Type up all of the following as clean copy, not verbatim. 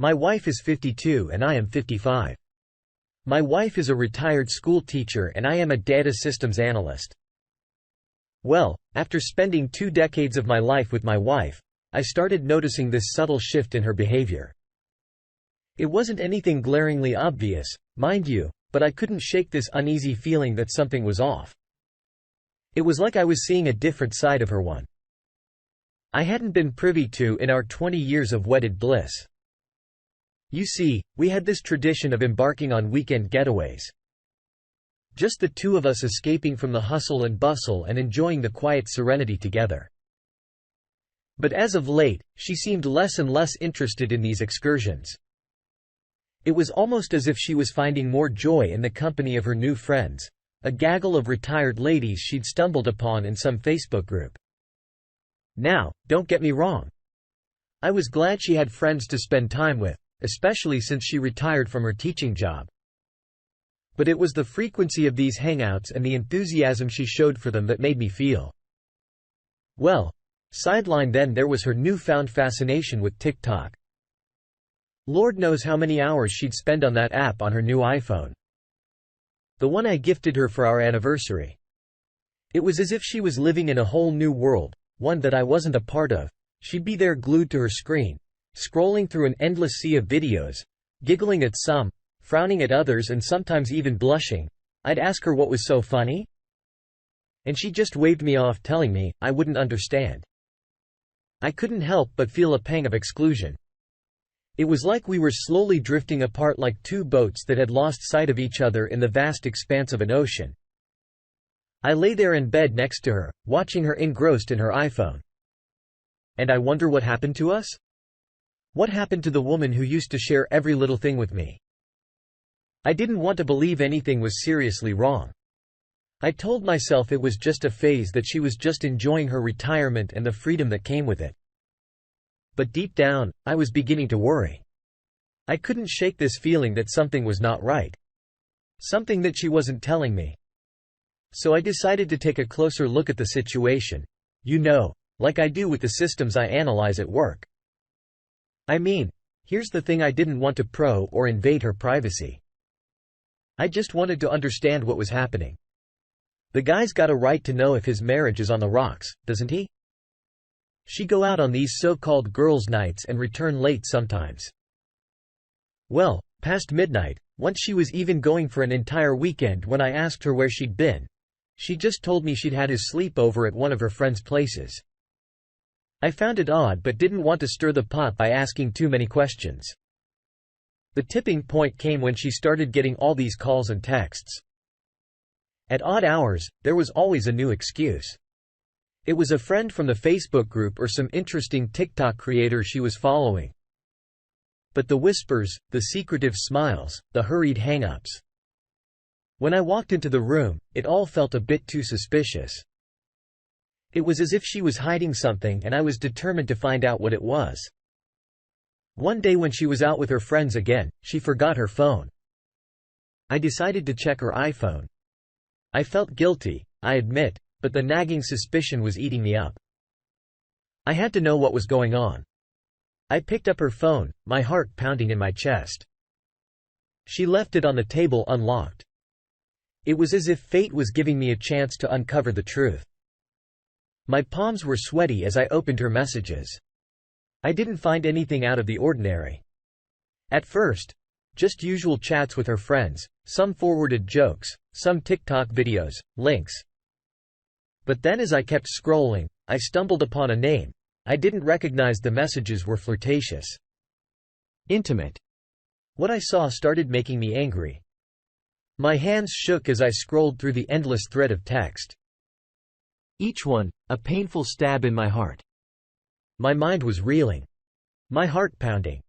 My wife is 52 and I am 55. My wife is a retired school teacher and I am a data systems analyst. Well, after spending 2 decades of my life with my wife, I started noticing this subtle shift in her behavior. It wasn't anything glaringly obvious, mind you, but I couldn't shake this uneasy feeling that something was off. It was like I was seeing a different side of her, one I hadn't been privy to in our 20 years of wedded bliss. You see, we had this tradition of embarking on weekend getaways. Just the two of us escaping from the hustle and bustle and enjoying the quiet serenity together. But as of late, she seemed less and less interested in these excursions. It was almost as if she was finding more joy in the company of her new friends, a gaggle of retired ladies she'd stumbled upon in some Facebook group. Now, don't get me wrong. I was glad she had friends to spend time with, especially since she retired from her teaching job. But it was the frequency of these hangouts and the enthusiasm she showed for them that made me feel. Well, sidelined. Then there was her newfound fascination with TikTok. Lord knows how many hours she'd spend on that app on her new iPhone. The one I gifted her for our anniversary. It was as if she was living in a whole new world, one that I wasn't a part of. She'd be there glued to her screen, scrolling through an endless sea of videos, giggling at some, frowning at others, and sometimes even blushing. I'd ask her what was so funny, and she just waved me off, telling me I wouldn't understand. I couldn't help but feel a pang of exclusion. It was like we were slowly drifting apart, like two boats that had lost sight of each other in the vast expanse of an ocean. I lay there in bed next to her, watching her engrossed in her iPhone. And I wonder what happened to us? What happened to the woman who used to share every little thing with me? I didn't want to believe anything was seriously wrong. I told myself it was just a phase, that she was just enjoying her retirement and the freedom that came with it. But deep down, I was beginning to worry. I couldn't shake this feeling that something was not right. Something that she wasn't telling me. So I decided to take a closer look at the situation. You know, like I do with the systems I analyze at work. I mean, here's the thing, I didn't want to probe or invade her privacy. I just wanted to understand what was happening. The guy's got a right to know if his marriage is on the rocks, doesn't he? She go out on these so-called girls' nights and return late sometimes. Well, past midnight, once she was even going for an entire weekend. When I asked her where she'd been, she just told me she'd had his sleepover at one of her friends' places. I found it odd but didn't want to stir the pot by asking too many questions. The tipping point came when she started getting all these calls and texts. At odd hours, there was always a new excuse. It was a friend from the Facebook group or some interesting TikTok creator she was following. But the whispers, the secretive smiles, the hurried hang-ups. When I walked into the room, it all felt a bit too suspicious. It was as if she was hiding something and I was determined to find out what it was. One day when she was out with her friends again, she forgot her phone. I decided to check her iPhone. I felt guilty, I admit, but the nagging suspicion was eating me up. I had to know what was going on. I picked up her phone, my heart pounding in my chest. She left it on the table unlocked. It was as if fate was giving me a chance to uncover the truth. My palms were sweaty as I opened her messages. I didn't find anything out of the ordinary. At first, just usual chats with her friends, some forwarded jokes, some TikTok videos, links. But then as I kept scrolling, I stumbled upon a name. I didn't recognize. The messages were flirtatious. Intimate. What I saw started making me angry. My hands shook as I scrolled through the endless thread of text. Each one, a painful stab in my heart. My mind was reeling. My heart pounding.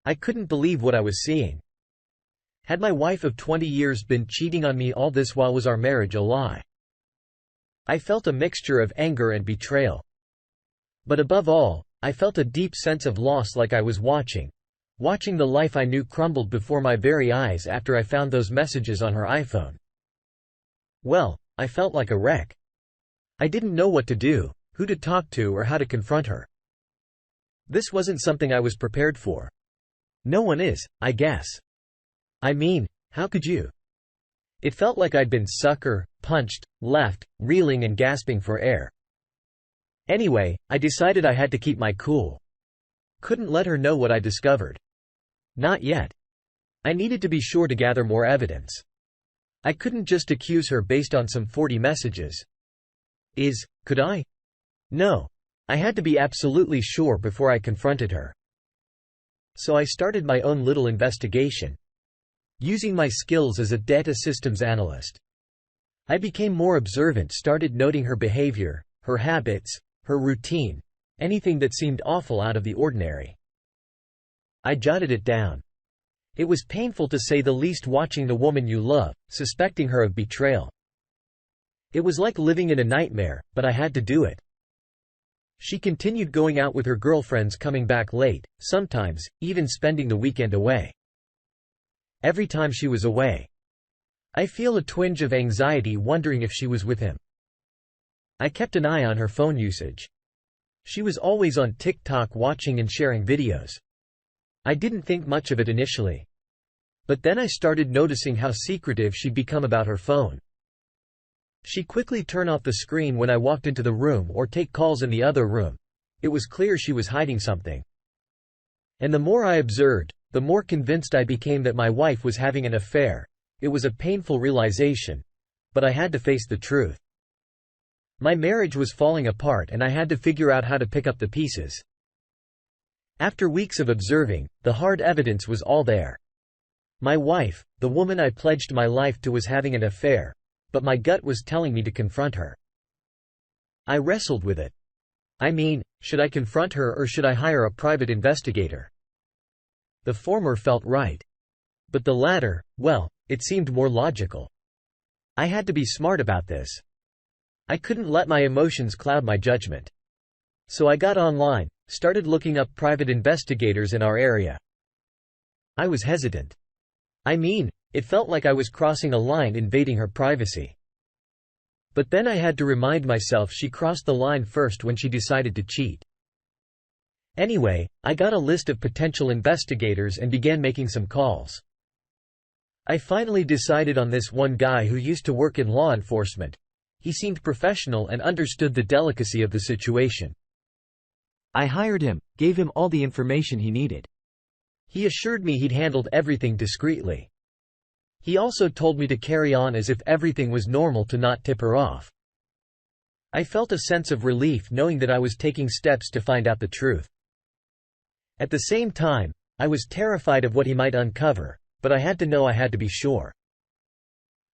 I couldn't believe what I was seeing. Had my wife of 20 years been cheating on me all this while? Was our marriage a lie? I felt a mixture of anger and betrayal. But above all, I felt a deep sense of loss, like I was watching the life I knew crumbled before my very eyes after I found those messages on her iPhone. Well, I felt like a wreck. I didn't know what to do, who to talk to, or how to confront her. This wasn't something I was prepared for. No one is, I guess. I mean, how could you? It felt like I'd been sucker, punched, left, reeling and gasping for air. Anyway, I decided I had to keep my cool. Couldn't let her know what I discovered. Not yet. I needed to be sure to gather more evidence. I couldn't just accuse her based on some 40 messages. Could I? No. I had to be absolutely sure before I confronted her. So I started my own little investigation. Using my skills as a data systems analyst, I became more observant, started noting her behavior, her habits, her routine, anything that seemed awful out of the ordinary. I jotted it down. It was painful to say the least, watching the woman you love, suspecting her of betrayal. It was like living in a nightmare, but I had to do it. She continued going out with her girlfriends, coming back late, sometimes even spending the weekend away. Every time she was away, I feel a twinge of anxiety, wondering if she was with him. I kept an eye on her phone usage. She was always on TikTok, watching and sharing videos. I didn't think much of it initially. But then I started noticing how secretive she'd become about her phone. She'd quickly turn off the screen when I walked into the room or take calls in the other room. It was clear she was hiding something. And the more I observed, the more convinced I became that my wife was having an affair. It was a painful realization, but I had to face the truth. My marriage was falling apart and I had to figure out how to pick up the pieces. After weeks of observing, the hard evidence was all there. My wife, the woman I pledged my life to, was having an affair, but my gut was telling me to confront her. I wrestled with it. I mean, should I confront her or should I hire a private investigator? The former felt right. But the latter, well, it seemed more logical. I had to be smart about this. I couldn't let my emotions cloud my judgment. So I got online, started looking up private investigators in our area. I was hesitant. I mean, it felt like I was crossing a line, invading her privacy. But then I had to remind myself she crossed the line first when she decided to cheat. Anyway, I got a list of potential investigators and began making some calls. I finally decided on this one guy who used to work in law enforcement. He seemed professional and understood the delicacy of the situation. I hired him, gave him all the information he needed. He assured me he'd handled everything discreetly. He also told me to carry on as if everything was normal, to not tip her off. I felt a sense of relief knowing that I was taking steps to find out the truth. At the same time, I was terrified of what he might uncover, but I had to know I had to be sure.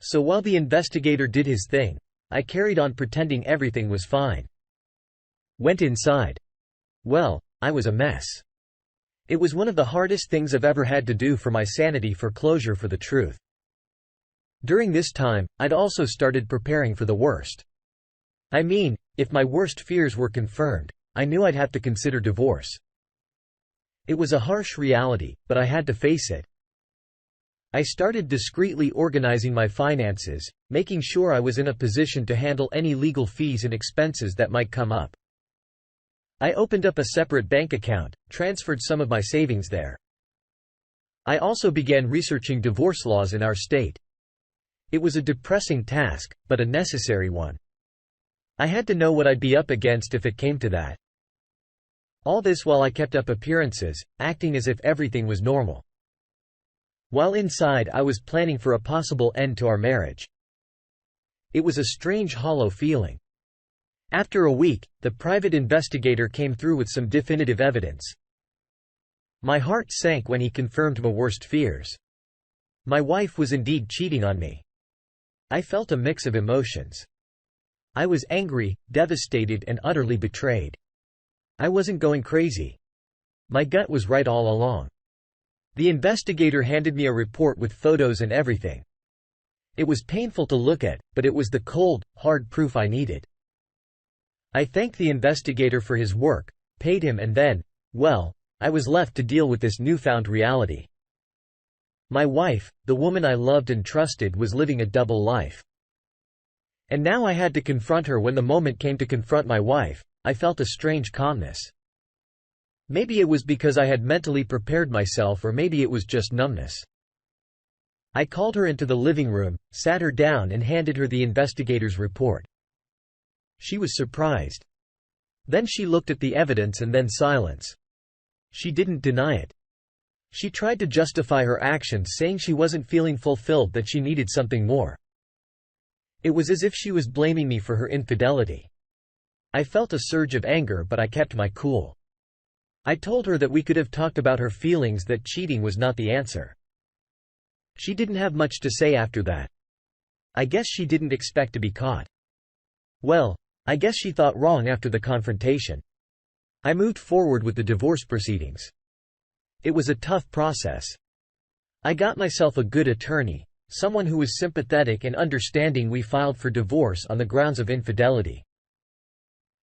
So while the investigator did his thing, I carried on pretending everything was fine. Went inside. Well, I was a mess. It was one of the hardest things I've ever had to do for my sanity, for closure, for the truth. During this time, I'd also started preparing for the worst. I mean, if my worst fears were confirmed, I knew I'd have to consider divorce. It was a harsh reality, but I had to face it. I started discreetly organizing my finances, making sure I was in a position to handle any legal fees and expenses that might come up. I opened up a separate bank account, transferred some of my savings there. I also began researching divorce laws in our state. It was a depressing task, but a necessary one. I had to know what I'd be up against if it came to that. All this while I kept up appearances, acting as if everything was normal. While inside, I was planning for a possible end to our marriage. It was a strange, hollow feeling. After a week, the private investigator came through with some definitive evidence. My heart sank when he confirmed my worst fears. My wife was indeed cheating on me. I felt a mix of emotions. I was angry, devastated, and utterly betrayed. I wasn't going crazy. My gut was right all along. The investigator handed me a report with photos and everything. It was painful to look at, but it was the cold, hard proof I needed. I thanked the investigator for his work, paid him, and then, well, I was left to deal with this newfound reality. My wife, the woman I loved and trusted, was living a double life. And now I had to confront her. When the moment came to confront my wife, I felt a strange calmness. Maybe it was because I had mentally prepared myself, or maybe it was just numbness. I called her into the living room, sat her down and handed her the investigator's report. She was surprised. Then she looked at the evidence and then silence. She didn't deny it. She tried to justify her actions, saying she wasn't feeling fulfilled, that she needed something more. It was as if she was blaming me for her infidelity. I felt a surge of anger, but I kept my cool. I told her that we could have talked about her feelings, that cheating was not the answer. She didn't have much to say after that. I guess she didn't expect to be caught. Well, I guess she thought wrong after the confrontation. I moved forward with the divorce proceedings. It was a tough process. I got myself a good attorney, someone who was sympathetic and understanding. We filed for divorce on the grounds of infidelity.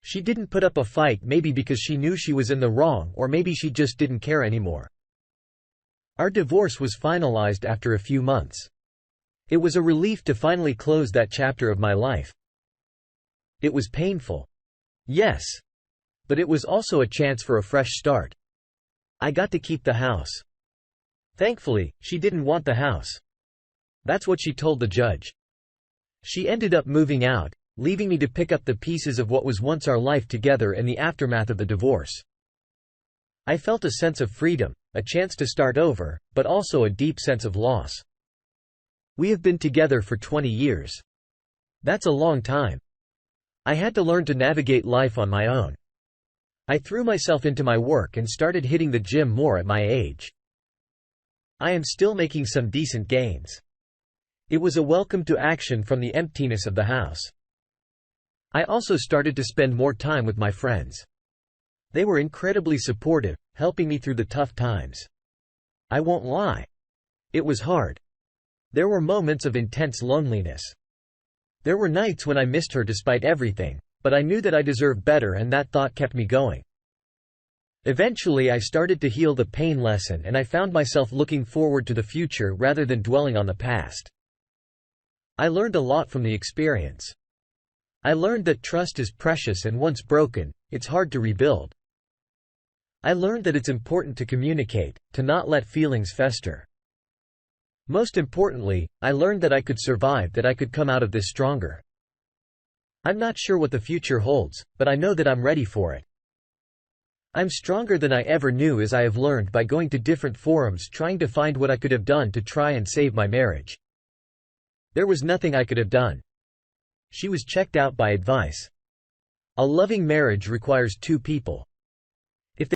She didn't put up a fight, maybe because she knew she was in the wrong, or maybe she just didn't care anymore. Our divorce was finalized after a few months. It was a relief to finally close that chapter of my life. It was painful. Yes. But it was also a chance for a fresh start. I got to keep the house. Thankfully, she didn't want the house. That's what she told the judge. She ended up moving out, leaving me to pick up the pieces of what was once our life together in the aftermath of the divorce. I felt a sense of freedom, a chance to start over, but also a deep sense of loss. We have been together for 20 years. That's a long time. I had to learn to navigate life on my own. I threw myself into my work and started hitting the gym more at my age. I am still making some decent gains. It was a welcome to action from the emptiness of the house. I also started to spend more time with my friends. They were incredibly supportive, helping me through the tough times. I won't lie. It was hard. There were moments of intense loneliness. There were nights when I missed her despite everything, but I knew that I deserved better, and that thought kept me going. Eventually I started to heal the pain lesson, and I found myself looking forward to the future rather than dwelling on the past. I learned a lot from the experience. I learned that trust is precious, and once broken, it's hard to rebuild. I learned that it's important to communicate, to not let feelings fester. Most importantly, I learned that I could survive, that I could come out of this stronger. I'm not sure what the future holds, but I know that I'm ready for it. I'm stronger than I ever knew, as I have learned by going to different forums trying to find what I could have done to try and save my marriage. There was nothing I could have done. She was checked out by advice. A loving marriage requires two people.